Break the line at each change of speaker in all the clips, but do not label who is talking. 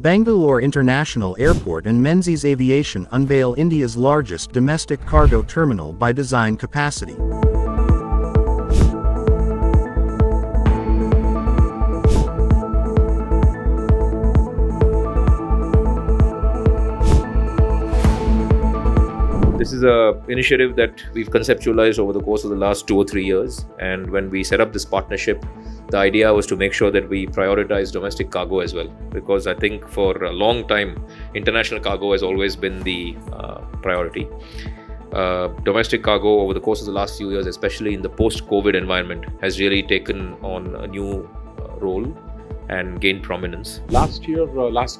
Bangalore International Airport and Menzies Aviation unveil India's largest domestic cargo terminal by design capacity.
This is an initiative that we've conceptualized over the course of the last 2 or 3 years, and when we set up this partnership, the idea was to make sure that we prioritize domestic cargo as well, because I think for a long time international cargo has always been the priority. Domestic cargo over the course of the last few years, especially in the post-COVID environment, has really taken on a new role and gained prominence.
Last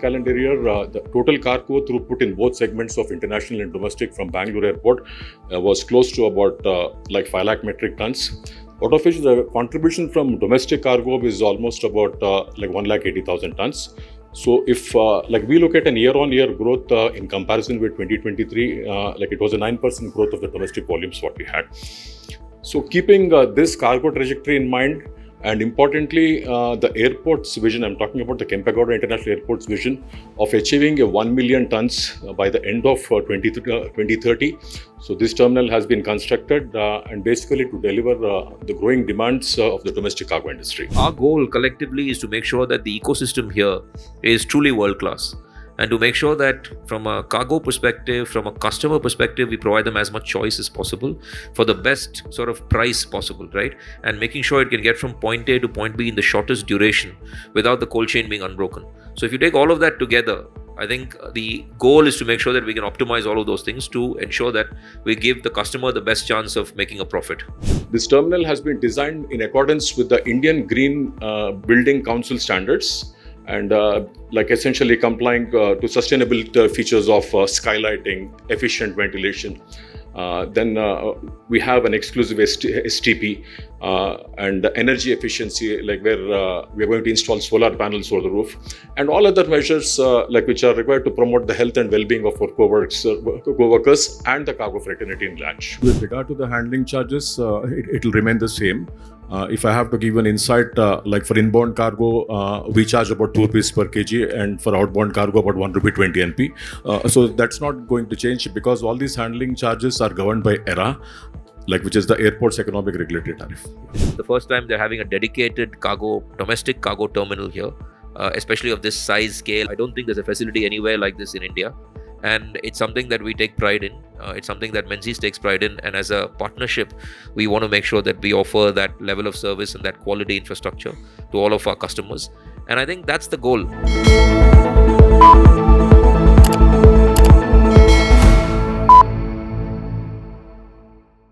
calendar year, the total cargo throughput in both segments of international and domestic from Bangalore airport was close to about 5 lakh metric tons, out of which the contribution from domestic cargo is almost about 1,80,000 tons. So if we look at an year-on-year growth in comparison with 2023, it was a 9% growth of the domestic volumes what we had. So keeping this cargo trajectory in mind, and importantly, the airport's vision, I'm talking about the Kempegowda International Airport's vision of achieving 1 million tons by the end of 2030. So this terminal has been constructed and basically to deliver the growing demands of the domestic cargo industry.
Our goal collectively is to make sure that the ecosystem here is truly world-class, and to make sure that from a cargo perspective, from a customer perspective, we provide them as much choice as possible for the best sort of price possible, right? And making sure it can get from point A to point B in the shortest duration without the cold chain being unbroken. So if you take all of that together, I think the goal is to make sure that we can optimize all of those things to ensure that we give the customer the best chance of making a profit.
This terminal has been designed in accordance with the Indian Green Building Council standards, and essentially complying to sustainability features of skylighting, efficient ventilation. Then we have an exclusive STP and energy efficiency, where we are going to install solar panels over the roof, and all other measures which are required to promote the health and well-being of our co-workers and the cargo fraternity in large.
With regard to the handling charges, it will remain the same. If I have to give an insight, for inbound cargo, we charge about 2 rupees per kg, and for outbound cargo about 1 rupee 20 NP. So that's not going to change because all these handling charges are governed by ERA, which is the airport's economic regulatory tariff.
This is the first time they're having a dedicated domestic cargo terminal here, especially of this size scale. I don't think there's a facility anywhere like this in India. And it's something that we take pride in. It's something that Menzies takes pride in. And as a partnership, we want to make sure that we offer that level of service and that quality infrastructure to all of our customers. And I think that's the goal.